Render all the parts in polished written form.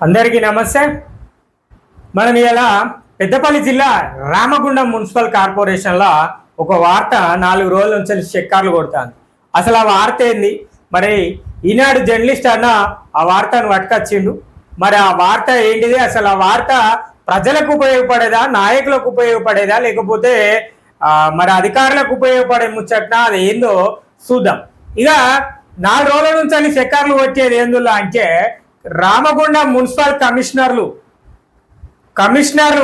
అందరికీ నమస్తే. మనం ఇలా పెద్దపల్లి జిల్లా రామగుండం మున్సిపల్ కార్పొరేషన్లో ఒక వార్త 4 రోజుల నుంచి చెక్కార్లు కొడుతుంది. అసలు ఆ వార్త ఏంది? మరి ఈనాడు జర్నలిస్ట్ అన్న ఆ వార్తను పట్టుకొచ్చిండు. మరి ఆ వార్త ఏంటిది? అసలు ఆ వార్త ప్రజలకు ఉపయోగపడేదా, నాయకులకు ఉపయోగపడేదా, లేకపోతే మరి అధికారులకు ఉపయోగపడే ముచ్చట్నా? అది ఏందో చూద్దాం. ఇక 4 రోజుల నుంచి చెక్కార్లు కొట్టేది ఏందులో అంటే రామగుండం మున్సిపల్ కమిషనర్లు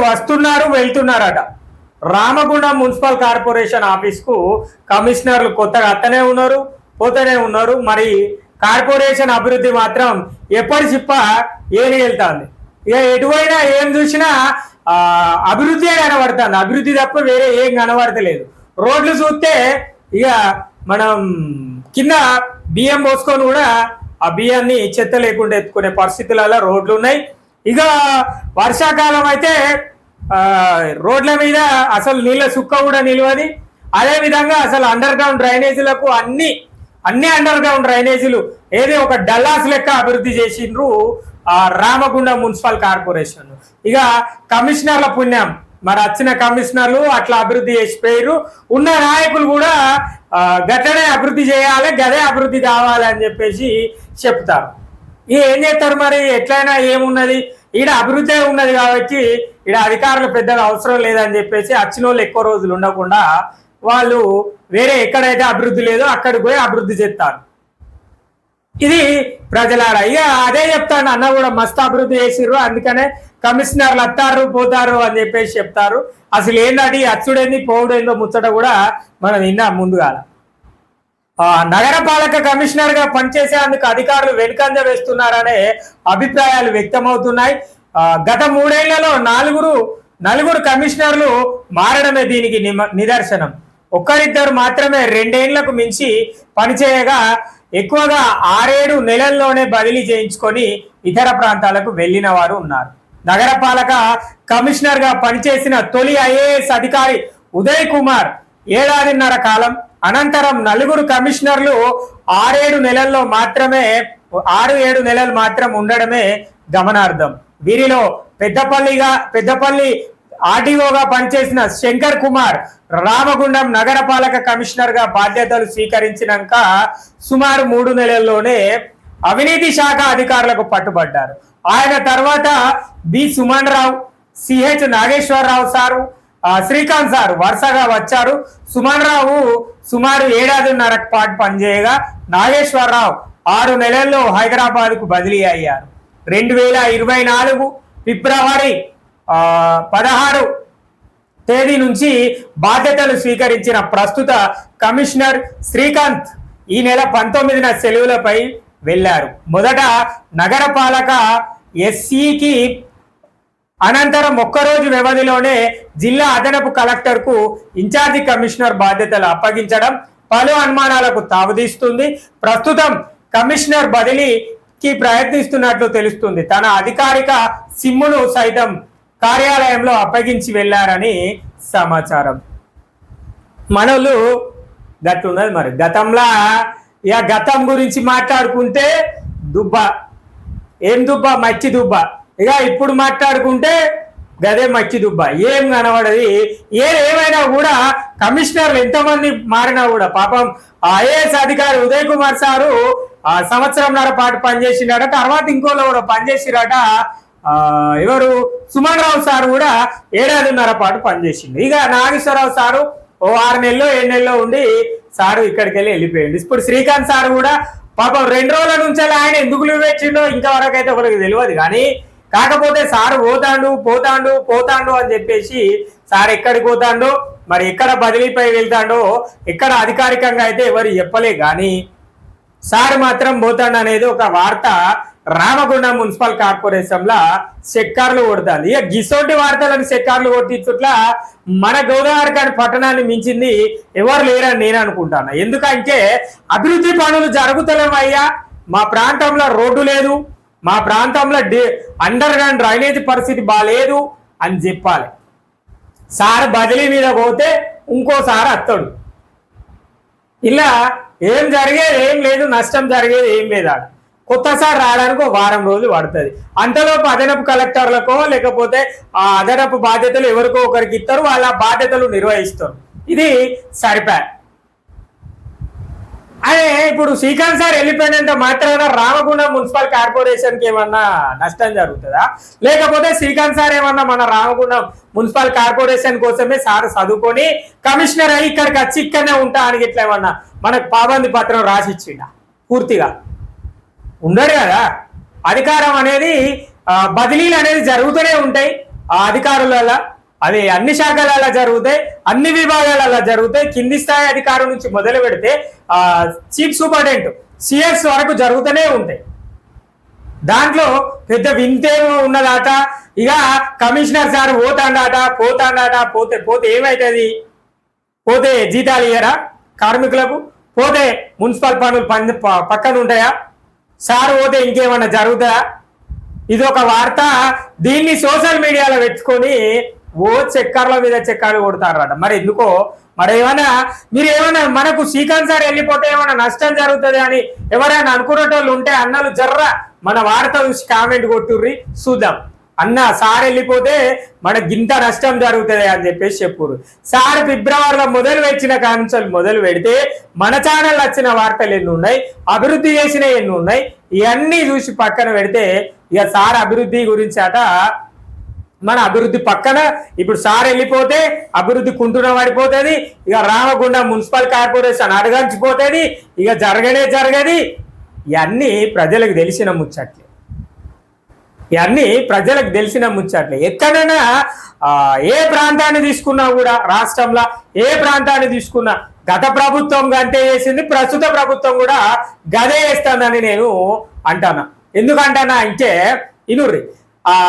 వస్తున్నారు వెళ్తున్నారట. రామగుండం మున్సిపల్ కార్పొరేషన్ ఆఫీస్కు కమిషనర్లు కొత్తగా అత్తనే ఉన్నారు, పోతూనే ఉన్నారు. మరి కార్పొరేషన్ అభివృద్ధి మాత్రం ఎప్పటి చిప్ప ఏని వెళ్తుంది. ఇక ఎటువైనా ఏం చూసినా అభివృద్ధి కనబడుతుంది. అభివృద్ధి తప్ప వేరే ఏం కనబడతలేదు. రోడ్లు చూస్తే ఇక మనం కింద బియ్యం పోసుకొని కూడా ఆ బియ్యాన్ని చెత్త లేకుండా ఎత్తుకునే పరిస్థితులలో రోడ్లు ఉన్నాయి. ఇక వర్షాకాలం అయితే రోడ్ల మీద అసలు నీళ్ళ సుక్క కూడా నిలవది. అదేవిధంగా అసలు అండర్ గ్రౌండ్ డ్రైనేజీలకు అన్ని అండర్ గ్రౌండ్ డ్రైనేజీలు ఏది ఒక డల్లాస్ లెక్క అభివృద్ధి చేసిండ్రు రామగుండం మున్సిపల్ కార్పొరేషన్. ఇక కమిషనర్ల పుణ్యం, మరి వచ్చిన కమిషనర్లు అట్లా అభివృద్ధి చేసిపోయారు. ఉన్న నాయకులు కూడా గట్లనే అభివృద్ధి చేయాలి, గదే అభివృద్ధి కావాలి అని చెప్పేసి చెప్తారు. ఇక ఏం చేస్తారు? మరి ఎట్లయినా ఏమున్నది, ఈడ అభివృద్ధి ఉన్నది కాబట్టి ఈడ అధికారులు పెద్దగా అవసరం లేదని చెప్పేసి వచ్చిన వాళ్ళు ఎక్కువ రోజులు ఉండకుండా వాళ్ళు వేరే ఎక్కడైతే అభివృద్ధి లేదో అక్కడికి పోయి అభివృద్ధి చేస్తారు. ఇది ప్రజలాడ. ఇక అదే చెప్తాను, అన్న కూడా మస్తు అభివృద్ధి చేసిర్రు, అందుకనే కమిషనర్లు వస్తారు పోతారు అని చెప్పేసి చెప్తారు. అసలు ఏంటంటే అచ్చుడేంది పోవుడేందో ముచ్చట కూడా మనం విన్నాం ముందుగా. నగరపాలక కమిషనర్ గా పనిచేసేందుకు అధికారులు వెనుకంజ వేస్తున్నారనే అభిప్రాయాలు వ్యక్తమవుతున్నాయి. గత 3 ఏళ్లలో నలుగురు కమిషనర్లు మారడమే దీనికి నిదర్శనం. ఒక్కరిద్దరు మాత్రమే 2 ఏళ్లకు మించి పనిచేయగా ఎక్కువగా 6-7 నెలల్లోనే బదిలీ చేయించుకొని ఇతర ప్రాంతాలకు వెళ్లిన వారు ఉన్నారు. నగరపాలక కమిషనర్ గా పనిచేసిన తొలి ఐఏఎస్ అధికారి ఉదయ్ కుమార్ 7.5 కాలం అనంతరం 4 కమిషనర్లు 6-7 నెలల్లో మాత్రమే 6-7 నెలలు మాత్రం ఉండడమే గమనార్థం. వీరిలో పెద్దపల్లి ఆర్డీఓగా పనిచేసిన శంకర్ కుమార్ రామగుండం నగరపాలక కమిషనర్ గా బాధ్యతలు స్వీకరించినాక సుమారు 3 నెలల్లోనే అవినీతి శాఖ అధికారులకు పట్టుబడ్డారు. ఆయన తర్వాత B Suman Rao, CH Nageswararao sir, Srikanth sir వరుసగా వచ్చారు. సుమన్ రావు సుమారు 7.5 పాటు పనిచేయగా నాగేశ్వరరావు 6 నెలల్లో హైదరాబాద్ కు బదిలీ అయ్యారు. 2024 ఫిబ్రవరి 16 తేదీ నుంచి బాధ్యతలు స్వీకరించిన ప్రస్తుత కమిషనర్ శ్రీకాంత్ ఈ నెల 19న సెలవులపై వెళ్లారు. మొదట నగరపాలక ఎస్సీకి, అనంతరం ఒక్కరోజు వ్యవధిలోనే జిల్లా అదనపు కలెక్టర్ కు ఇన్ఛార్జి కమిషనర్ బాధ్యతలు అప్పగించడం పలు అనుమానాలకు తావుదీస్తుంది. ప్రస్తుతం కమిషనర్ బదిలీకి ప్రయత్నిస్తున్నట్లు తెలుస్తుంది. తన అధికారిక సిమ్మును సైతం కార్యాలయంలో అప్పగించి వెళ్లారని సమాచారం. మనోళ్ళు గట్టున్నది. మరి గతంలో ఇక గతం గురించి మాట్లాడుకుంటే దుబ్బ, ఏం దుబ్బ, మచ్చి దుబ్బ. ఇక ఇప్పుడు మాట్లాడుకుంటే గదే మచ్చి దుబ్బ, ఏం కనబడది. ఏమైనా కూడా కమిషనర్లు ఎంతమంది మారినా కూడా పాపం ఐఏఎస్ అధికారి ఉదయ్ కుమార్ సారు 1.5 సంవత్సరం పాటు పనిచేసిండట. తర్వాత ఇంకోలో కూడా పనిచేసిరట. ఎవరు సుమన్ రావు సార్ కూడా 7.5 పాటు పనిచేసిండు. ఇక నాగేశ్వరరావు సారు 6 నెలలో 7 నెలలో ఉండి సారు ఇక్కడికి వెళ్ళిపోయింది. ఇప్పుడు శ్రీకాంత్ సార్ కూడా పాపం 2 రోజుల నుంచి ఆయన ఎందుకు లీవ్ పెట్టిండో ఇంతవరకు అయితే ఒకరికి తెలియదు. కానీ కాకపోతే సారు పోతాండు అని చెప్పేసి సార్ ఎక్కడికి పోతాండో, మరి ఎక్కడ బదిలీపై వెళ్తాడో ఎక్కడ అధికారికంగా అయితే ఎవరు చెప్పలే. కానీ సార్ మాత్రం పోతాడు అనేది ఒక వార్త రామగుండం మున్సిపల్ కార్పొరేషన్ లా చెక్కార్లు కొడుతుంది. ఇక గిసోటి వార్తలను చెక్కార్లు కొట్టించుట్ల మన గోదావరి పట్టణాన్ని మించింది ఎవరు లేరని నేను అనుకుంటాను. ఎందుకంటే అభివృద్ధి పనులు జరుగుతలేవయ్యా, మా ప్రాంతంలో రోడ్డు లేదు, మా ప్రాంతంలో అండర్ గ్రౌండ్ డ్రైనేజ్ పరిస్థితి బాగాలేదు అని చెప్పాలి. సార్ బదిలీ మీద పోతే ఇంకోసారి అత్తడు. ఇలా ఏం జరిగేది ఏం లేదు, నష్టం జరిగేది ఏం లేదు. కొత్తసారి రావడానికి ఒక వారం రోజులు పడుతుంది. అంతలోపు అదనపు కలెక్టర్లకో లేకపోతే ఆ అదనపు బాధ్యతలు ఎవరికో ఒకరికి ఇస్తారు, వాళ్ళ బాధ్యతలు నిర్వహిస్తారు. ఇది సరిపా. అదే ఇప్పుడు శ్రీకాంత్ సార్ వెళ్ళిపోయినంత మాత్రాన రామగుండం మున్సిపల్ కార్పొరేషన్ కి ఏమన్నా నష్టం జరుగుతుందా? లేకపోతే శ్రీకాంత్ సార్ ఏమన్నా మన రామగుండం మున్సిపల్ కార్పొరేషన్ కోసమే సార్ చదువుకొని కమిషనర్ అయ్యి ఇక్కడికి వచ్చి ఇక్కడనే ఉంటా అని ఇట్లా ఏమన్నా మనకు పాబంది పత్రం రాసిచ్చిండా? పూర్తిగా ఉండడు కదా. అధికారం అనేది బదిలీలు అనేది జరుగుతూనే ఉంటాయి ఆ అధికారుల. అవి అన్ని శాఖలలో జరుగుతాయి, అన్ని విభాగాలలో జరుగుతాయి. కింది స్థాయి అధికారం నుంచి మొదలు పెడితే చీఫ్ సూపరింటెండెంట్ సిఎస్ వరకు జరుగుతూనే ఉంటాయి. దాంట్లో పెద్ద వింతేమో ఉన్నదాట. ఇక కమిషనర్ సార్ పోతాండాట పోతే ఏమవుతుంది? పోతే జీతాలు ఇయ్యరా కార్మికులకు? పోతే మున్సిపల్ పనులు పక్కన ఉంటాయా? సార్ పోతే ఇంకేమన్నా జరుగుతుందా? ఇది ఒక వార్త. దీన్ని సోషల్ మీడియాలో పెట్టుకొని చక్కర్ల మీద చక్కర్లు కొడతారట. మరి ఎందుకో మరి మీరు ఏమైనా మనకు శ్రీకాంత్ సార్ వెళ్ళిపోతే ఏమైనా నష్టం జరుగుతుంది అని ఎవరైనా అనుకునేటోళ్ళు ఉంటే అన్నలు జర్ర మన వార్త చూసి కామెంట్ కొట్టుర్రి, చూద్దాం. అన్న సార్ వెళ్ళిపోతే మనకి ఇంత నష్టం జరుగుతుంది అని చెప్పేసి చెప్పురు. సార్ ఫిబ్రవరిలో మొదలు వచ్చిన కాన్సల్ మొదలు పెడితే మన ఛానల్ వచ్చిన వార్తలు ఎన్ని ఉన్నాయి, అభివృద్ధి చేసిన ఎన్ని ఉన్నాయి, ఇవన్నీ చూసి పక్కన పెడితే ఇక సార్ అభివృద్ధి గురించి అట మన అభివృద్ధి పక్కన ఇప్పుడు సార్ వెళ్ళిపోతే అభివృద్ధి కుంటున పడిపోతుంది. ఇక రామగుండం మున్సిపల్ కార్పొరేషన్ అడగంచిపోతుంది. ఇక జరగది. ఇవన్నీ ప్రజలకు తెలిసిన ముచ్చట్లే. ఎక్కడైనా ఏ ప్రాంతాన్ని తీసుకున్నా కూడా, రాష్ట్రంలో ఏ ప్రాంతాన్ని తీసుకున్నా గత ప్రభుత్వం గంటే వేసింది, ప్రస్తుత ప్రభుత్వం కూడా గదే వేస్తుందని నేను అంటానా. ఎందుకంటానా అంటే ఇనుర్రి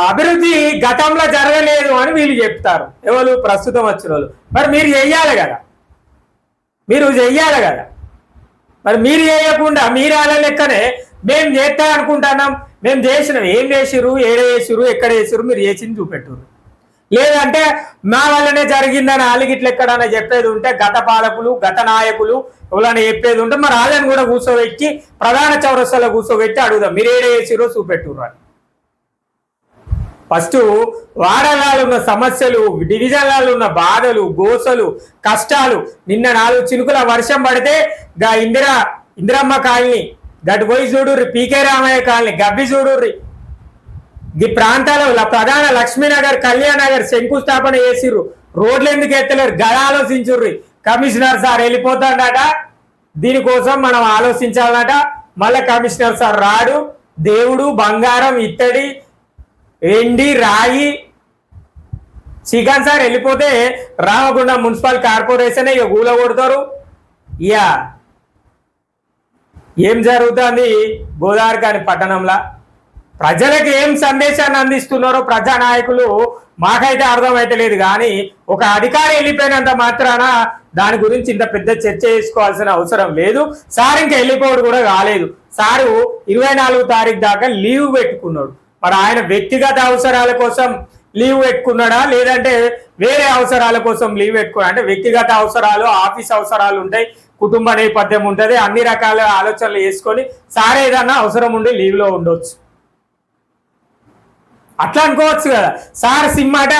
అభివృద్ధి గతంలో జరగలేదు అని వీళ్ళు చెప్తారు, ఎవరు ప్రస్తుతం వచ్చిన వాళ్ళు. మరి మీరు చెయ్యాలి కదా, మరి మీరు చేయకుండా మీరు అలా లెక్కనే మేము చేస్తా అనుకుంటున్నాం. మేము చేసినాం, ఏం చేసిరు, ఏడ చేసిరు, ఎక్కడ చేసిరు, మీరు చేసింది చూపెట్టురు. లేదంటే మా వల్లనే జరిగిందని అలిగిట్లు ఎక్కడన్నా చెప్పేది ఉంటే గత పాలకులు గత నాయకులు ఎవరైనా చెప్పేది ఉంటే మరి వాళ్ళని కూడా కూర్చోబెట్టి ప్రధాన చౌరస్తాలో కూర్చోబెట్టి అడుగుదాం, మీరు ఏడ చేసిరో చూపెట్టురు అని. ఫస్ట్ వాడలాలు ఉన్న సమస్యలు, డివిజన్లలో ఉన్న బాధలు, గోసలు, కష్టాలు. నిన్న 4 చినుకుల వర్షం పడితే గా ఇందిరమ్మ కాలనీ గటు పోయి చూడుర్రి, పీకే రామయ్య కాలనీ గబ్బి చూడుర్రి. ఈ ప్రాంతాలలో ప్రధాన లక్ష్మీనగర్, కళ్యాణ్ నగర్ శంకుస్థాపన చేసిర్రు, రోడ్లు ఎందుకు ఎత్తలేరు గడ ఆలోచించుర్రి. కమిషనర్ సార్ వెళ్ళిపోతాడట, దీనికోసం మనం ఆలోచించాలన్నట. మళ్ళీ కమిషనర్ సార్ రాడు, దేవుడు బంగారం ఇత్తడి ఎండి రాయి. శ్రీకాంత్ సార్ వెళ్ళిపోతే రామగుండం మున్సిపల్ కార్పొరేషన్ ఇక గూల కొడతారు. ఇక ఏం జరుగుతుంది గోదావరిఖని పట్టణంలో? ప్రజలకు ఏం సందేశాన్ని అందిస్తున్నారో ప్రజానాయకులు మాకైతే అర్థమైతలేదు. కానీ ఒక అధికారి వెళ్ళిపోయినంత మాత్రాన దాని గురించి ఇంత పెద్ద చర్చ చేసుకోవాల్సిన అవసరం లేదు. సార్ ఇంకా వెళ్ళిపోవడం కూడా కాలేదు. సారు 24వ తారీఖు దాకా లీవ్ పెట్టుకున్నాడు. మరి ఆయన వ్యక్తిగత అవసరాల కోసం లీవ్ పెట్టుకున్నాడా, లేదంటే వేరే అవసరాల కోసం లీవ్ పెట్టుకున్నాడా? అంటే వ్యక్తిగత అవసరాలు, ఆఫీస్ అవసరాలు ఉంటాయి, కుటుంబ నేపథ్యం ఉంటుంది, అన్ని రకాల ఆలోచనలు వేసుకొని సార్ ఏదన్నా అవసరం ఉండి లీవ్లో ఉండొచ్చు, అట్లా అనుకోవచ్చు కదా. సార్ సిమ్ అట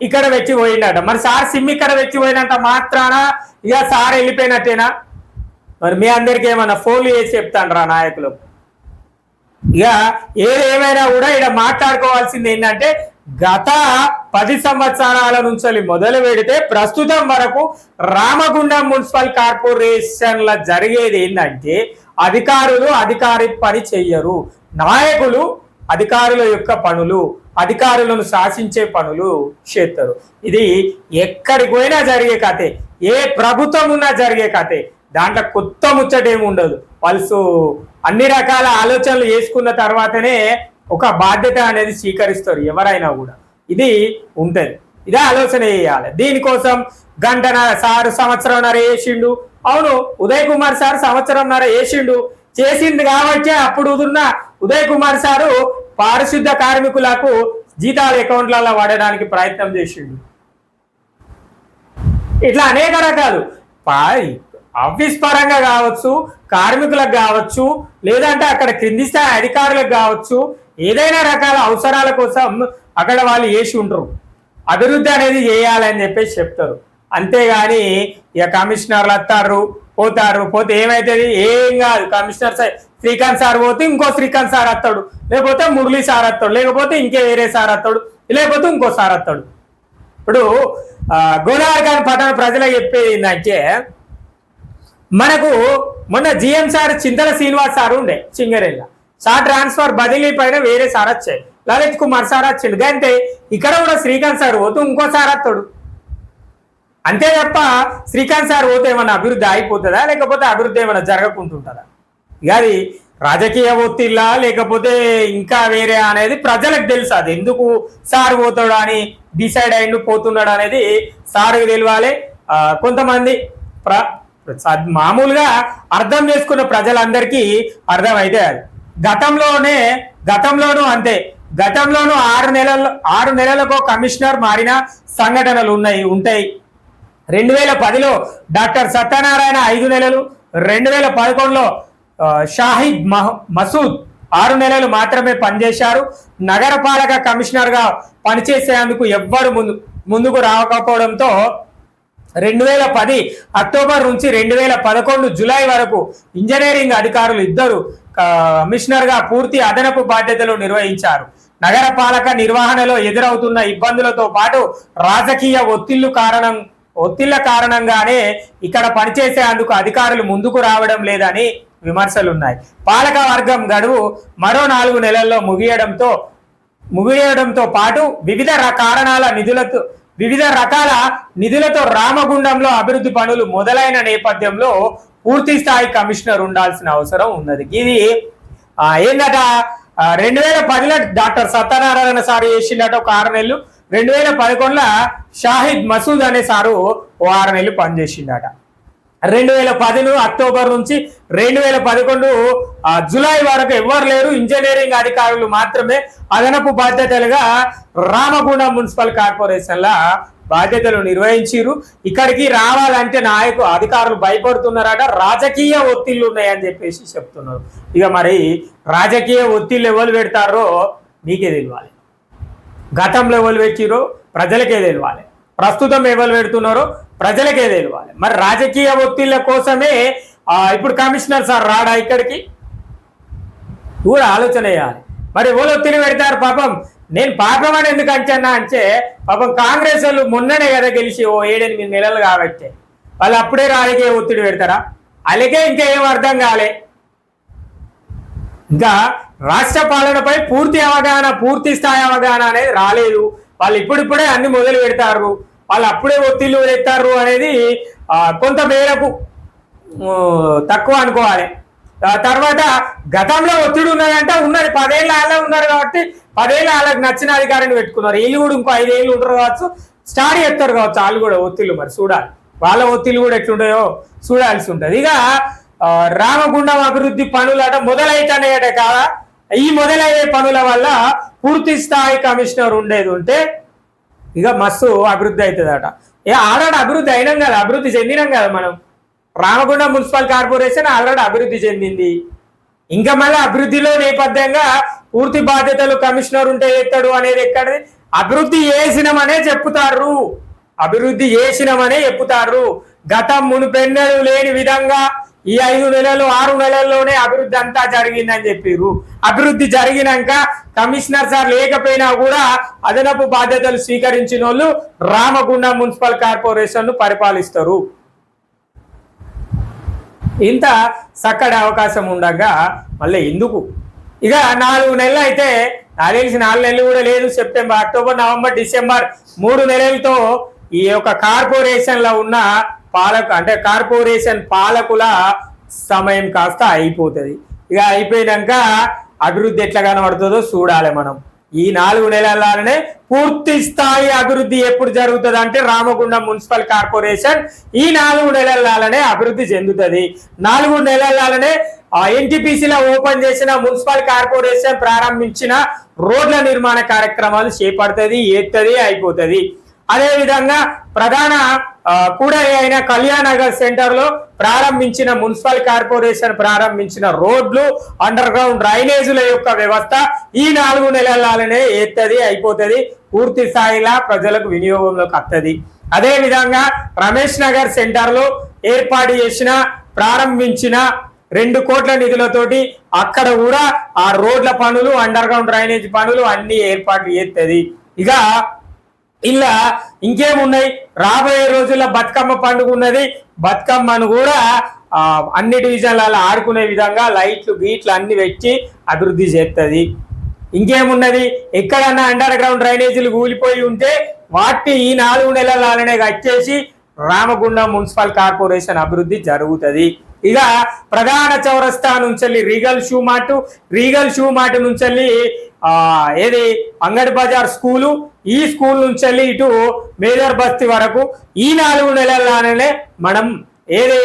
ఇక్కడ వెచ్చి పోయిండట. మరి సార్ సిమ్ ఇక్కడ వెచ్చి పోయినంత మాత్రాన ఇక సార్ వెళ్ళిపోయినట్టేనా? మరి మీ అందరికీ ఏమన్నా ఫోన్లు చేసి చెప్తాండ్రా నాయకులు? ఇక ఏదేమైనా కూడా ఇక్కడ మాట్లాడుకోవాల్సింది ఏంటంటే గత 10 సంవత్సరాల నుంచి మొదలు పెడితే ప్రస్తుతం వరకు రామగుండం మున్సిపల్ కార్పొరేషన్ల జరిగేది ఏంటంటే అధికారులు అధికారి పని చెయ్యరు, నాయకులు అధికారుల యొక్క పనులు, అధికారులను శాసించే పనులు చేస్తారు. ఇది ఎక్కడికి పోయినా జరిగే కథే, ఏ ప్రభుత్వం ఉన్నా జరిగే కథే. దాంట్లో కొత్త ముచ్చటేమి ఉండదు. వాళ్ళు అన్ని రకాల ఆలోచనలు చేసుకున్న తర్వాతనే ఒక బాధ్యత అనేది స్వీకరిస్తారు ఎవరైనా కూడా. ఇది ఉంటుంది, ఇదే ఆలోచన చేయాలి. దీనికోసం సార్ సంవత్సరంన్నర వేసిండు. అవును, ఉదయ్ కుమార్ సార్ సంవత్సరంన్నర వేసిండు. చేసింది కాబట్టి అప్పుడు ఉన్న ఉదయ్ కుమార్ సారు పారిశుద్ధ కార్మికులకు జీతాలు అకౌంట్లలో వాడడానికి ప్రయత్నం చేసిండు. ఇట్లా అనేక రకాలు ఆఫీస్ పరంగా కావచ్చు, కార్మికులకు కావచ్చు, లేదంటే అక్కడ క్రింది స్థాయి అధికారులకు కావచ్చు, ఏదైనా రకాల అవసరాల కోసం అక్కడ వాళ్ళు చేసి ఉంటారు. అభివృద్ధి అనేది చేయాలని చెప్పేసి చెప్తారు. అంతేగాని ఇక కమిషనర్లు వస్తారు పోతే ఏమైతుంది, ఏం కాదు. కమిషనర్ శ్రీకాంత్ సార్ పోతే ఇంకో శ్రీకాంత్ సార్ వస్తాడు, లేకపోతే మురళీ సార్ వస్తాడు, లేకపోతే ఇంకే వేరే సార్ వస్తాడు, లేకపోతే ఇంకో సార్ వస్తాడు. ఇప్పుడు గోదావరి పట్టణ ప్రజలకు చెప్పేది ఏంటంటే, మనకు మొన్న జిఎం సార్ చింతల శ్రీనివాస్ సార్ ఉండే చింగరేళ్ళ సార్ ట్రాన్స్ఫర్ బదిలీ పైన వేరే సార్ వచ్చాయి, లలిత్ కుమార్ సార్ వచ్చిండు. అంటే ఇక్కడ కూడా శ్రీకాంత్ సార్ పోతూ ఇంకో సార్ వస్తాడు. అంతే తప్ప శ్రీకాంత్ సార్ పోతే ఏమన్నా అభివృద్ధి అయిపోతుందా, లేకపోతే అభివృద్ధి ఏమైనా జరగకుంటుంటుందా? ఇక అది రాజకీయ ఒత్తిళ్ళ లేకపోతే ఇంకా వేరే అనేది ప్రజలకు తెలుసు. అది ఎందుకు సార్ పోతాడు అని డిసైడ్ అయ్యిండు పోతున్నాడు అనేది సార్కి తెలియాలి. కొంతమంది మామూలుగా అర్థం చేసుకున్న ప్రజలందరికీ అర్థమైతే అది. గతంలోనూ అంతే. గతంలోనూ 6 నెలలకు కమిషనర్ మారిన సంఘటనలు ఉంటాయి. 2010లో డాక్టర్ సత్యనారాయణ 5 నెలలు, 2011లో షాహిద్ మసూద్ 6 నెలలు మాత్రమే పనిచేశారు. నగరపాలక కమిషనర్ గా పనిచేసేందుకు ఎవ్వరు ముందుకు రాకపోవడంతో 2010 అక్టోబర్ నుంచి 2011 జూలై వరకు ఇంజనీరింగ్ అధికారులు 2 కమిషనర్ గా పూర్తి అదనపు బాధ్యతలు నిర్వహించారు. నగరపాలక నిర్వహణలో ఎదురవుతున్న ఇబ్బందులతో పాటు రాజకీయ ఒత్తిళ్ల కారణంగానే ఇక్కడ పనిచేసేందుకు అధికారులు ముందుకు రావడం లేదని విమర్శలున్నాయి. పాలక వర్గం గడువు మరో 4 నెలల్లో ముగియడంతో పాటు వివిధ రకాల నిధులతో రామగుండంలో అభివృద్ధి పనులు మొదలైన నేపథ్యంలో పూర్తి స్థాయి కమిషనర్ ఉండాల్సిన అవసరం ఉన్నది. ఇది ఏందట 2010లో డాక్టర్ సత్యనారాయణ సారు చేసిందట ఒక 6 నెలలు, 2011లో షాహిద్ మసూద్ అనే సారు 6 నెలలు పనిచేసిందట. 2010 అక్టోబర్ నుంచి 2011 జూలై వరకు ఎవ్వరు లేరు. ఇంజనీరింగ్ అధికారులు మాత్రమే అదనపు బాధ్యతలుగా రామగుండం మున్సిపల్ కార్పొరేషన్ల బాధ్యతలు నిర్వహించారు. ఇక్కడికి రావాలంటే అధికారులు భయపడుతున్నారట, రాజకీయ ఒత్తిళ్లు ఉన్నాయని చెప్పేసి చెప్తున్నారు. ఇక మరి రాజకీయ ఒత్తిళ్లు ఎవరు పెడతారో మీకే తెలియాలి. గతంలో ఎవరు పెట్టిరో ప్రజలకే తెలియాలి, ప్రస్తుతం ఎవరు పెడుతున్నారో ప్రజలకే తెలియాలి. మరి రాజకీయ ఒత్తిళ్ల కోసమే ఇప్పుడు కమిషనర్ సార్ రాడా ఇక్కడికి కూడా ఆలోచన చేయాలి. మరి ఎవరు ఒత్తిడి పెడతారు? పాపం నేను పాపం అని ఎందుకు అంచనా అంటే, పాపం కాంగ్రెస్ వాళ్ళు మొన్ననే కదా గెలిచి 7-8 నెలలు కాబట్టి వాళ్ళు అప్పుడే రాజకీయ ఒత్తిడి పెడతారా? అలాగే ఇంకా ఏం అర్థం కాలే. ఇంకా రాష్ట్ర పాలనపై పూర్తి స్థాయి అవగాహన అనేది రాలేదు. వాళ్ళు ఇప్పుడిప్పుడే అన్ని మొదలు పెడతారు, వాళ్ళు అప్పుడే ఒత్తిళ్లు పెడతారు అనేది కొంత మేరకు తక్కువ అనుకోవాలి. తర్వాత గతంలో ఒత్తిడి ఉన్నదంటే ఉన్నది, 10 ఏళ్ళ వాళ్ళే ఉన్నారు కాబట్టి 10 ఏళ్ళ వాళ్ళకి నచ్చిన అధికారిని పెట్టుకున్నారు. వీళ్ళు కూడా ఇంకో 5 ఏళ్ళు ఉంటారు కావచ్చు, స్టార్ట్ చేస్తారు కావచ్చు వాళ్ళు కూడా ఒత్తిళ్లు. మరి చూడాలి వాళ్ళ ఒత్తిళ్లు కూడా ఎట్లుంటాయో చూడాల్సి ఉంటుంది. ఇక రామగుండం అభివృద్ధి పనులట మొదలైతేనేట కాదా, ఈ మొదలయ్యే పనుల వల్ల పూర్తి స్థాయి కమిషనర్ ఉండేది ఉంటే ఇక మస్తు అభివృద్ధి అవుతుందట. ఆల్రెడీ అభివృద్ధి అయినాం కదా, అభివృద్ధి చెందినాం కదా మనం. రామగుండం మున్సిపల్ కార్పొరేషన్ ఆల్రెడీ అభివృద్ధి చెందింది. ఇంకా మళ్ళీ అభివృద్ధిలో నేపథ్యంగా పూర్తి బాధ్యతలు కమిషనర్ ఉంటే ఎత్తాడు అనేది ఎక్కడిది? అభివృద్ధి చేసినామనే చెప్పుతారు. గతం మునుపెన్నడూ లేని విధంగా ఈ 5 నెలలు 6 నెలల్లోనే అభివృద్ధి అంతా జరిగిందని చెప్పారు. అభివృద్ధి జరిగినాక కమిషనర్ సార్ లేకపోయినా కూడా అదనపు బాధ్యతలు స్వీకరించిన వాళ్ళు రామగుండం మున్సిపల్ కార్పొరేషన్ ను పరిపాలిస్తారు. ఇంత చక్కటి అవకాశం ఉండగా మళ్ళీ ఎందుకు? ఇక 4 నెలలు అయితే నాకు తెలిసి 4 నెలలు కూడా లేదు. సెప్టెంబర్, అక్టోబర్, నవంబర్, డిసెంబర్ 3 నెలలతో ఈ యొక్క కార్పొరేషన్ లో ఉన్న కార్పొరేషన్ పాలకుల సమయం కాస్త అయిపోతుంది. ఇక అయిపోయినాక అభివృద్ధి ఎట్లా కనబడుతుందో చూడాలి మనం. ఈ 4 నెలలనే పూర్తి స్థాయి అభివృద్ధి ఎప్పుడు జరుగుతుంది అంటే రామగుండం మున్సిపల్ కార్పొరేషన్ ఈ 4 నెలలనే అభివృద్ధి చెందుతుంది. 4 నెలలనే ఎన్టీపీసీలో ఓపెన్ చేసిన మున్సిపల్ కార్పొరేషన్ ప్రారంభించిన రోడ్ల నిర్మాణ కార్యక్రమాలు చేపడుతుంది, అయిపోతుంది. అదే విధంగా ప్రధాన కూడలి అయిన కళ్యాణ్ నగర్ సెంటర్ లో ప్రారంభించిన మున్సిపల్ కార్పొరేషన్ ప్రారంభించిన రోడ్లు అండర్ గ్రౌండ్ డ్రైనేజీల యొక్క వ్యవస్థ ఈ 4 నెలలనే అయిపోతుంది, పూర్తి స్థాయిలో ప్రజలకు వినియోగంలోకి వస్తుంది. అదే విధంగా రమేష్ నగర్ సెంటర్ లో ఏర్పాటు చేసిన ప్రారంభించిన 2 కోట్ల నిధులతోటి అక్కడ కూడా ఆ రోడ్ల పనులు అండర్ గ్రౌండ్ డ్రైనేజ్ పనులు అన్ని ఏర్పాటు చేస్తుంది. ఇక ఇలా ఇంకేమున్నాయి, రాబోయే రోజుల్లో బతుకమ్మ పండుగ ఉన్నది. బతుకమ్మను కూడా అన్ని డివిజన్లలో ఆడుకునే విధంగా లైట్లు గీట్లు అన్ని పెట్టి అభివృద్ధి చేస్తుంది. ఇంకేమున్నది, ఎక్కడన్నా అండర్ గ్రౌండ్ డ్రైనేజీలు కూలిపోయి ఉంటే వాటిని ఈ 4 నెలలనే కట్టేసి రామగుండం మున్సిపల్ కార్పొరేషన్ అభివృద్ధి జరుగుతుంది. ఇక ప్రధాన చౌరస్తా నుంచి రీగల్ షూ మార్ట్ నుంచి ఏది అంగడి బజార్ స్కూలు, ఈ స్కూల్ నుంచి ఇటు మేజర్ బస్తీ వరకు ఈ 4 నెలల్లోనే మనం ఏది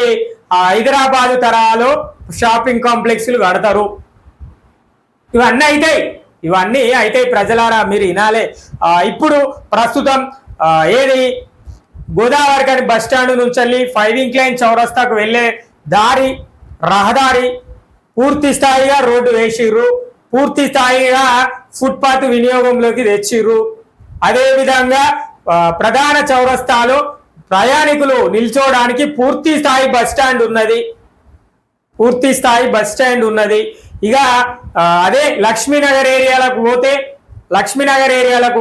హైదరాబాద్ తరహాలో షాపింగ్ కాంప్లెక్స్లు కడతారు. ఇవన్నీ అయితే ప్రజలారా మీరు వినాలే. ఇప్పుడు ప్రస్తుతం ఏది గోదావరికని బస్ స్టాండ్ నుంచి 5 ఇంక్లైన్ చౌరస్తాకు వెళ్ళే రహదారి పూర్తి స్థాయిగా రోడ్డు వేసిర్రు, పూర్తి స్థాయిగా ఫుట్పాత్ వినియోగంలోకి తెచ్చిర్రు. అదే విధంగా ప్రధాన చౌరస్తాలో ప్రయాణికులు నిల్చోవడానికి పూర్తి స్థాయి బస్ స్టాండ్ ఉన్నది. ఇక అదే లక్ష్మీనగర్ ఏరియాలకు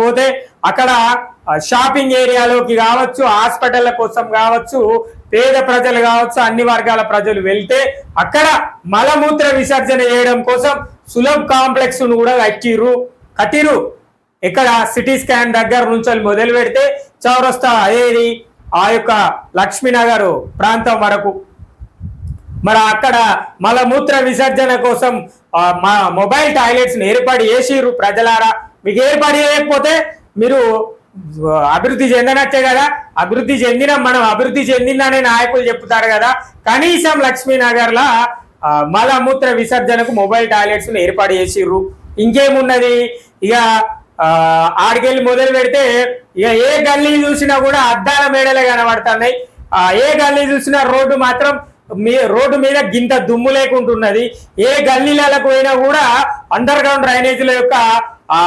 పోతే అక్కడ షాపింగ్ ఏరియాలోకి కావచ్చు, హాస్పిటల్ కోసం కావచ్చు, పేద ప్రజలు కావచ్చు, అన్ని వర్గాల ప్రజలు వెళ్తే అక్కడ మలమూత్ర విసర్జన చేయడం కోసం సులభ్ కాంప్లెక్స్ ను కూడా కట్టిరు. ఇక్కడ సిటీ స్కాన్ దగ్గర నుంచి మొదలు పెడితే చౌరస్తా ఏది ఆ యొక్క లక్ష్మీనగర్ ప్రాంతం వరకు మరి అక్కడ మలమూత్ర విసర్జన కోసం మొబైల్ టాయిలెట్స్ ఏర్పాటు చేసిర్రు. ప్రజలారా, మీకు ఏర్పాటు చేయకపోతే మీరు అభివృద్ధి చెందనట్టే కదా. మనం అభివృద్ధి చెందిందనే నాయకులు చెప్తారు కదా. కనీసం లక్ష్మీనగర్ లా మలమూత్ర విసర్జనకు మొబైల్ టాయిలెట్స్ ఏర్పాటు చేసిర్రు. ఇంకేమున్నది, ఇక ఆడికెళ్ళి మొదలు పెడితే ఇక ఏ గల్లీ చూసినా కూడా అద్దాల మేడలే కనబడుతున్నాయి. ఏ గల్లీ చూసినా రోడ్డు మీద గింత దుమ్ము లేకుంటున్నది. ఏ గల్లీలకు పోయినా కూడా అండర్ గ్రౌండ్ డ్రైనేజీల యొక్క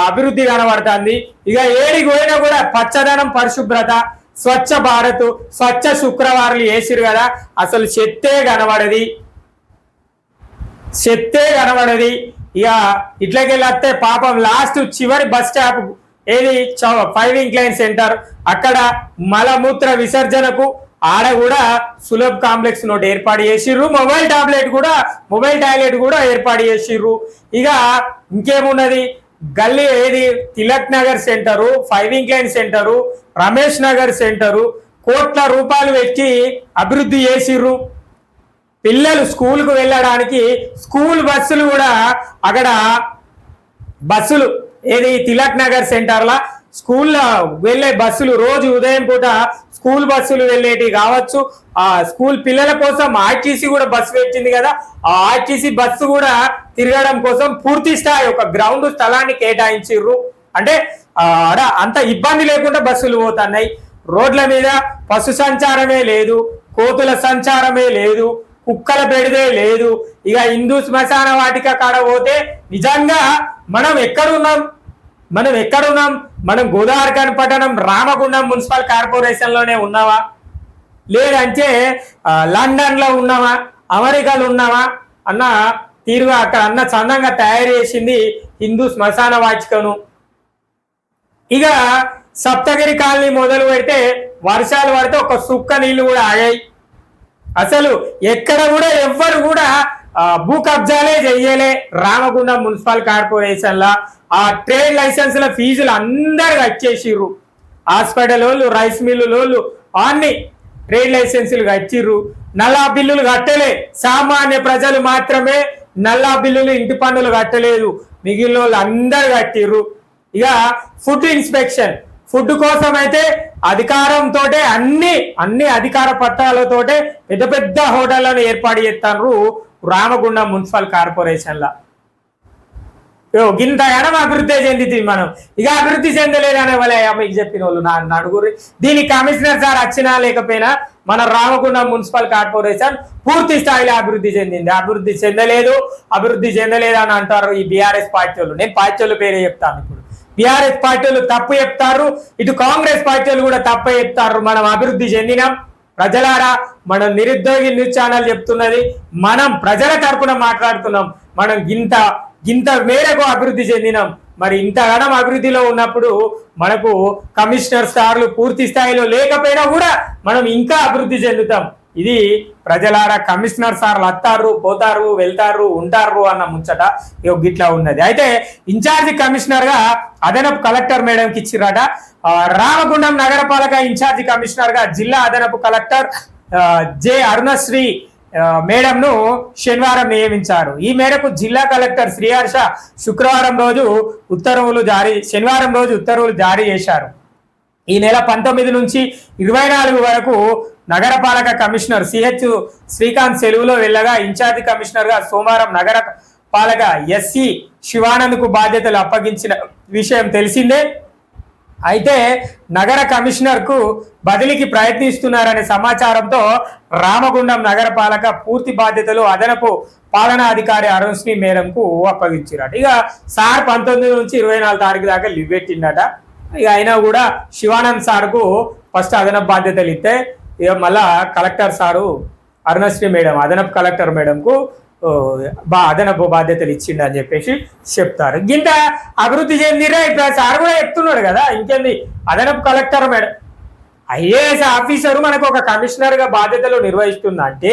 అభివృద్ధి కనబడుతుంది. ఇక ఏడికి పోయినా కూడా పచ్చదనం, పరిశుభ్రత, స్వచ్ఛ భారత్, స్వచ్ఛ శుక్రవారాలు వేసిరు కదా, అసలు చెత్తే కనబడది. ఇక ఇట్లకెళ్ళి వస్తే పాపం లాస్ట్ చివరి బస్ స్టాప్ ఏది 5 ఇంక్లైన్ సెంటర్, అక్కడ మలమూత్ర విసర్జనకు ఆడ కూడా సులభ్ కాంప్లెక్స్ నోట్ ఏర్పాటు చేసిర్రు. మొబైల్ టాయిలెట్ కూడా ఏర్పాటు చేసిర్రు. ఇక ఇంకేమున్నది, గల్లీ ఏది Tilak Nagar centre, 5 incline centre, Ramesh Nagar centre కోట్ల రూపాయలు పెట్టి అభివృద్ధి చేసిర్రు. పిల్లలు స్కూల్కు వెళ్ళడానికి స్కూల్ బస్సులు కూడా అక్కడ బస్సులు ఏది తిలక్ నగర్ సెంటర్లా స్కూల్లో వెళ్ళే బస్సులు రోజు ఉదయం పూట స్కూల్ బస్సులు వెళ్ళేటి కావచ్చు. ఆ స్కూల్ పిల్లల కోసం ఆర్టీసీ కూడా బస్సు పెట్టింది కదా, ఆ ఆర్టీసీ బస్సు కూడా తిరగడం కోసం పూర్తి స్థాయి ఒక గ్రౌండ్ స్థలాన్ని కేటాయించిర్రు. అంటే అంత ఇబ్బంది లేకుండా బస్సులు పోతున్నాయి. రోడ్ల మీద పశు సంచారమే లేదు, కోతుల సంచారమే లేదు, కుక్కల బెడిదే లేదు. ఇక హిందూ శ్మశాన వాటిక కాడ పోతే నిజంగా మనం ఎక్కడున్నాం? మనం గోదావరిఖని పట్టణం రామగుండం మున్సిపల్ కార్పొరేషన్ లోనే ఉన్నావా, లేదంటే లండన్ లో ఉన్నావా, అమెరికాలో ఉన్నావా అన్న తీరుగా అక్కడ అన్న చందంగా తయారు చేసింది హిందూ శ్మశాన వాటికను. ఇక సప్తగిరి కాలనీ మొదలు పెడితే వర్షాలు పడితే ఒక సుక్క నీళ్లు కూడా ఆగాయి. అసలు ఎక్కడ కూడా ఎవ్వరు కూడా భూ కబ్జాలే చెయ్యలే. రామగుండం మున్సిపల్ కార్పొరేషన్ లా ఆ ట్రేడ్ లైసెన్స్ల ఫీజులు అందరు కట్టేసిర్రు. హాస్పిటల్ వాళ్ళు, రైస్ మిల్లులు అన్ని ట్రేడ్ లైసెన్సులు కట్టిర్రు. నల్లా బిల్లులు కట్టలే. సామాన్య ప్రజలు మాత్రమే నల్లా బిల్లులు, ఇంటి పన్నులు కట్టలేదు. మిగిలిన వాళ్ళు అందరు కట్టిర్రు. ఇక ఫుడ్ ఇన్స్పెక్షన్, ఫుడ్ కోసం అయితే అధికారంతో అన్ని అధికార పత్రాలతోటే పెద్ద పెద్ద హోటళ్లను ఏర్పాటు చేస్తారు రామగుండం మున్సిపల్ కార్పొరేషన్ లా. గింత ఎడం అభివృద్ధి చెందింది మనం, ఇక అభివృద్ధి చెందలేదనే వాళ్ళ మీకు చెప్పిన వాళ్ళు నా నలుగురు. దీనికి కమిషనర్ సార్ వచ్చినా లేకపోయినా మన రామగుండం మున్సిపల్ కార్పొరేషన్ పూర్తి స్థాయిలో అభివృద్ధి చెందింది. అభివృద్ధి చెందలేదు అని అంటారు ఈ బీఆర్ఎస్ పార్టీ వాళ్ళు. నేను పార్టీ వాళ్ళ పేరే చెప్తాను. ఇప్పుడు బీఆర్ఎస్ పార్టీ వాళ్ళు తప్పు చెప్తారు, ఇటు కాంగ్రెస్ పార్టీ వాళ్ళు కూడా తప్పే చెప్తారు. మనం అభివృద్ధి చెందినాం ప్రజలారా. మనం నిరుద్యోగి న్యూస్ ఛానల్ చెప్తున్నది, మనం ప్రజల తరపున మాట్లాడుతున్నాం. మనం గింత మేరకు అభివృద్ధి చెందినాం. మరి ఇంతగానం అభివృద్ధిలో ఉన్నప్పుడు మనకు కమిషనర్ సార్లు పూర్తి స్థాయిలో లేకపోయినా కూడా మనం ఇంకా అభివృద్ధి చెందుతాం. ఇది ప్రజలారా. కమిషనర్ సార్లు వస్తారు, పోతారు, వెళ్తారు, ఉంటారు అన్న ముచ్చట గిట్లా ఉన్నది. అయితే ఇన్ఛార్జి కమిషనర్ గా అదనపు కలెక్టర్ మేడంకి ఇచ్చిరట. రామగుండం నగరపాలక ఇన్ఛార్జి కమిషనర్ గా జిల్లా అదనపు కలెక్టర్ జె అరుణశ్రీ మేడంను శనివారం నియమించారు. ఈ మేరకు జిల్లా కలెక్టర్ శ్రీహర్ష శనివారం రోజు ఉత్తర్వులు జారీ చేశారు. ఈ నెల 19 నుంచి 24 వరకు నగరపాలక కమిషనర్ సిహెచ్ శ్రీకాంత్ సెలవులో వెళ్ళగా ఇన్ఛార్జి కమిషనర్ గా సోమవారం నగర పాలక ఎస్సి శివానంద్ కు బాధ్యతలు అప్పగించిన విషయం తెలిసిందే. అయితే నగర కమిషనర్ కు బదిలీకి ప్రయత్నిస్తున్నారనే సమాచారంతో రామగుండం నగరపాలక పూర్తి బాధ్యతలు అదనపు పాలనా అధికారి అరుణశ్రీ మేడంకు అప్పగించారట. ఇక సార్ 19 నుంచి 24 తారీఖు దాకా లీవ్ పెట్టిండట. ఇక అయినా కూడా శివానంద్ సార్కు ఫస్ట్ అదనపు బాధ్యతలు ఇస్తే ఇక మళ్ళా కలెక్టర్ సారు అరుణశ్రీ మేడం అదనపు కలెక్టర్ మేడంకు అదనపు బాధ్యతలు ఇచ్చిండు అని చెప్పేసి చెప్తారు. గింత అభివృద్ధి చెందిరా ఇప్పుడు సార్ కూడా చెప్తున్నాడు కదా. ఇంకేంది అదనపు కలెక్టర్ మేడం ఐఏఎస్ ఆఫీసరు మనకు ఒక కమిషనర్ గా బాధ్యతలు నిర్వహిస్తుందంటే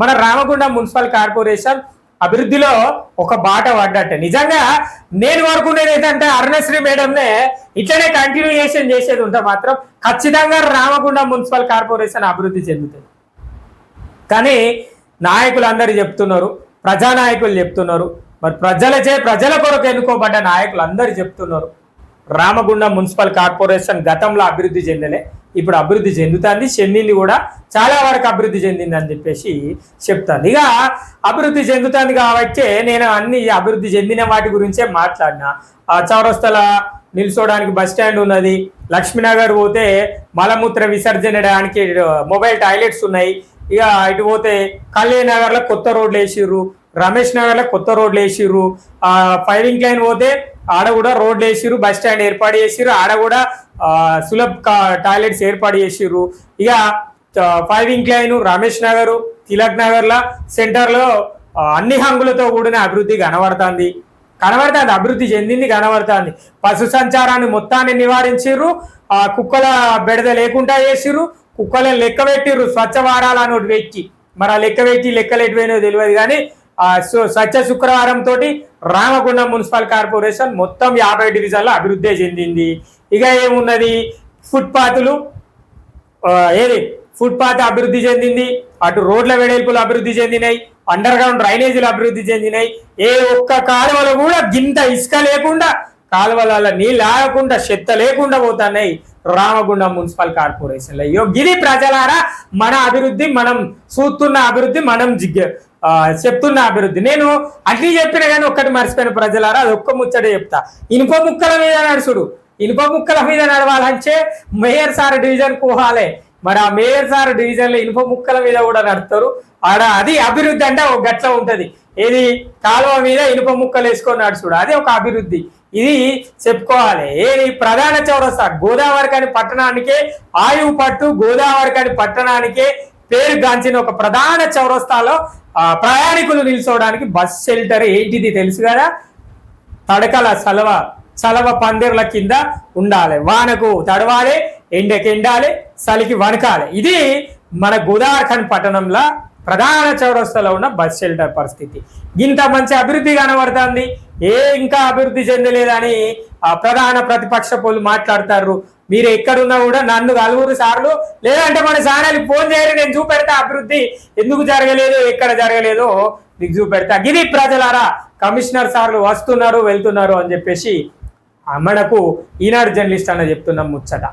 మన రామగుండం మున్సిపల్ కార్పొరేషన్ అభివృద్ధిలో ఒక బాట పడ్డట్టే. నిజంగా నేను కోరుకునేది ఏంటంటే అరుణశ్రీ మేడంనే ఇట్లనే కంటిన్యూయేషన్ చేసేది ఉంటే మాత్రం ఖచ్చితంగా రామగుండం మున్సిపల్ కార్పొరేషన్ అభివృద్ధి చెందుతుంది. కానీ నాయకులందరూ చెప్తున్నారు, ప్రజానాయకులు చెప్తున్నారు, మరి ప్రజల కొరకు ఎన్నుకోబడ్డ నాయకులు అందరూ చెప్తున్నారు రామగుండం మున్సిపల్ కార్పొరేషన్ గతంలో అభివృద్ధి చెందలే, ఇప్పుడు అభివృద్ధి చెందింది కూడా చాలా వరకు అభివృద్ధి చెందింది అని చెప్పేసి చెప్తాను. ఇక అభివృద్ధి చెందుతుంది కాబట్టి నేను అన్ని అభివృద్ధి చెందిన వాటి గురించే మాట్లాడినా. ఆ చౌరస్తల నిల్చోడానికి బస్ స్టాండ్ ఉన్నది, లక్ష్మీనగర్ పోతే మలమూత్ర విసర్జనడానికి మొబైల్ టాయిలెట్స్ ఉన్నాయి. ఇక ఇటు పోతే కళ్యాణ్ నగర్ లో కొత్త రోడ్లు వేసిర్రు, రమేష్ నగర్ లో కొత్త రోడ్లు వేసిర్రు, ఫైరింగ్ లైన్ పోతే ఆడ కూడా రోడ్లు వేసిర్రు, బస్ స్టాండ్ ఏర్పాటు చేసిర్రు, ఆడ కూడా సులభ్ టాయిలెట్స్ ఏర్పాటు చేసిర్రు. ఇక ఫైరింగ్ లైన్ రమేష్ నగర్ తిలక్ నగర్ ల సెంటర్ లో అన్ని హంగులతో కూడిన అభివృద్ధి కనబడుతుంది. అభివృద్ధి చెందింది కనబడుతుంది. పశు సంచారాన్ని మొత్తాన్ని నివారించిర్రు, కుక్కల బెడద లేకుండా చేసిర్రు, కుక్కలను లెక్క పెట్టిర్రు స్వచ్ఛ వారాలను వెక్కి. మరి ఆ లెక్కలు ఎటువైనో తెలియదు. కానీ స్వచ్ఛ శుక్రవారం తోటి రామగుండం మున్సిపల్ కార్పొరేషన్ మొత్తం 50 డివిజన్లో అభివృద్ధి చెందింది. ఇక ఏమున్నది, ఫుట్పాత్ అభివృద్ధి చెందింది, అటు రోడ్ల వెడల్పులు అభివృద్ధి చెందినాయి, అండర్ గ్రౌండ్ డ్రైనేజీలు అభివృద్ధి చెందినాయి. ఏ ఒక్క కాలువలు కూడా గింత ఇసుక లేకుండా, కాలువల నీళ్ళు ఆగకుండా, చెత్త లేకుండా పోతున్నాయి రామగుండం మున్సిపల్ కార్పొరేషన్ లో. గిరి ప్రజలారా, మన అభివృద్ధి, మనం చూస్తున్న అభివృద్ధి, మనం చెప్తున్న అభివృద్ధి. నేను అట్లీ చెప్పినా కానీ ఒక్కటి మర్చిపోయిన ప్రజలారా, అది ఒక్క ముచ్చటే చెప్తా. ఇనుప ముక్కల మీద నడుచుడు, ఇనుప ముక్కల మీద నడవాలంటే మేయర్ సార్ డివిజన్ పోవాలి. మరి ఆ మేయర్ సార్ డివిజన్ లో ఇనుప ముక్కల మీద కూడా నడుస్తారు. అది అభివృద్ధి అంటే ఒక గట్ల ఉంటది. ఏది కాలువ మీద ఇనుప ముక్కలు వేసుకొని నడుచుడు, అది ఒక అభివృద్ధి. ఇది చెప్పుకోవాలి. ఏది ప్రధాన చౌరస్తా గోదావరిఖని పట్టణానికే ఆయువు పట్టు, గోదావరిఖని పట్టణానికే పేరు గాంచిన ఒక ప్రధాన చౌరస్తాలో ప్రయాణికులు నిల్చోవడానికి బస్ షెల్టర్ ఏంటిది తెలుసు కదా, తడకల చలవ పందిర్ల కింద ఉండాలి. వానకు తడవాలి, ఎండకి ఎండాలి, చలికి వణకాలి. ఇది మన గోదావరిఖని పట్టణంలో ప్రధాన చౌరస్తాలో ఉన్న బస్ షెల్టర్ పరిస్థితి. ఇంత మంచి అభివృద్ధి కనబడుతుంది, ఇంకా అభివృద్ధి చెందలేదని ప్రధాన ప్రతిపక్ష పోలు మాట్లాడతారు. మీరు ఎక్కడున్నా కూడా నన్ను 4 సార్లు లేదంటే మన ఛానల్ ఫోన్ చేయాలి, నేను చూపెడతా అభివృద్ధి ఎందుకు జరగలేదు, ఎక్కడ జరగలేదో మీకు చూపెడతా. గిరి ప్రజలారా, కమిషనర్ సార్లు వస్తున్నారు వెళ్తున్నారు అని చెప్పేసి మనకు ఈనాడు జర్నలిస్ట్ అన్న చెప్తున్నాం ముచ్చట.